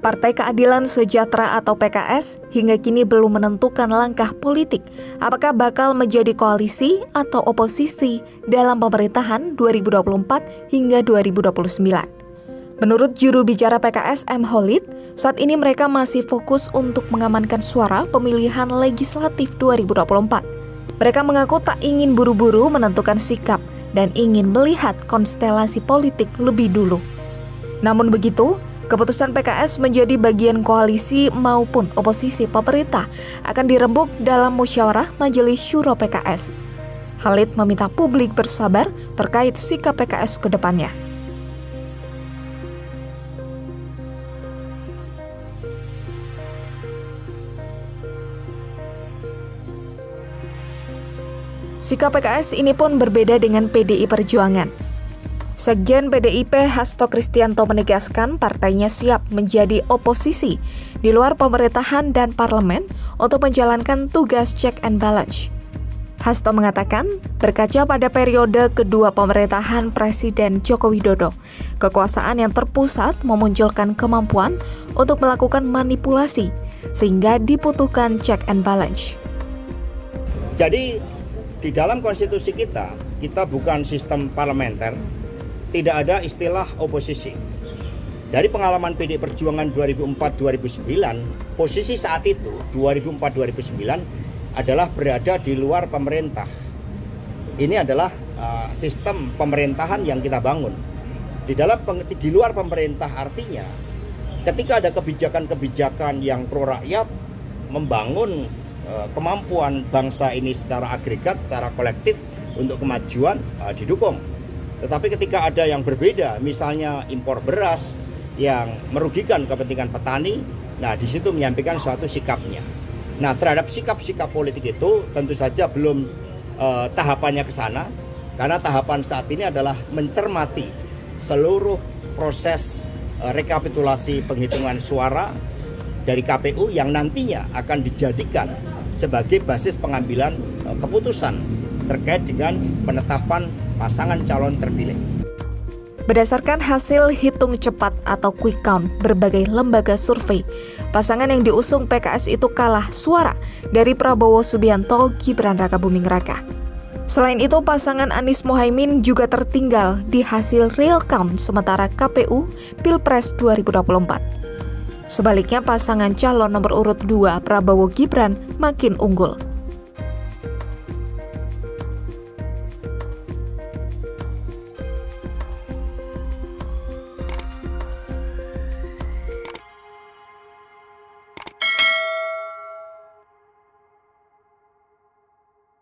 Partai Keadilan Sejahtera atau PKS hingga kini belum menentukan langkah politik apakah bakal menjadi koalisi atau oposisi dalam pemerintahan 2024 hingga 2029. Menurut juru bicara PKS M. Holid, saat ini mereka masih fokus untuk mengamankan suara pemilihan legislatif 2024. Mereka mengaku tak ingin buru-buru menentukan sikap dan ingin melihat konstelasi politik lebih dulu. Namun begitu, keputusan PKS menjadi bagian koalisi maupun oposisi pemerintah akan dirembuk dalam musyawarah Majelis Syuro PKS. Holid meminta publik bersabar terkait sikap PKS ke depannya. Sikap PKS ini pun berbeda dengan PDI Perjuangan. Sekjen PDIP Hasto Kristianto menegaskan partainya siap menjadi oposisi di luar pemerintahan dan parlemen untuk menjalankan tugas check and balance. Hasto mengatakan, berkaca pada periode kedua pemerintahan Presiden Joko Widodo, kekuasaan yang terpusat memunculkan kemampuan untuk melakukan manipulasi, sehingga dibutuhkan check and balance. Jadi, di dalam konstitusi kita bukan sistem parlementer, tidak ada istilah oposisi. Dari pengalaman PDI Perjuangan 2004-2009, posisi saat itu 2004-2009 adalah berada di luar pemerintah. Ini adalah sistem pemerintahan yang kita bangun. Di luar pemerintah artinya ketika ada kebijakan-kebijakan yang pro rakyat, membangun kemampuan bangsa ini secara agregat, secara kolektif untuk kemajuan, didukung. Tetapi ketika ada yang berbeda, misalnya impor beras yang merugikan kepentingan petani, nah di situ menyampaikan suatu sikapnya. Nah, terhadap sikap-sikap politik itu tentu saja belum tahapannya ke sana, karena tahapan saat ini adalah mencermati seluruh proses rekapitulasi penghitungan suara dari KPU yang nantinya akan dijadikan sebagai basis pengambilan keputusan terkait dengan penetapan pasangan calon terpilih. Berdasarkan hasil hitung cepat atau quick count berbagai lembaga survei, pasangan yang diusung PKS itu kalah suara dari Prabowo Subianto Gibran Rakabuming Raka. Selain itu, pasangan Anies Mohaimin juga tertinggal di hasil real count sementara KPU Pilpres 2024. Sebaliknya, pasangan calon nomor urut 2 Prabowo Gibran makin unggul.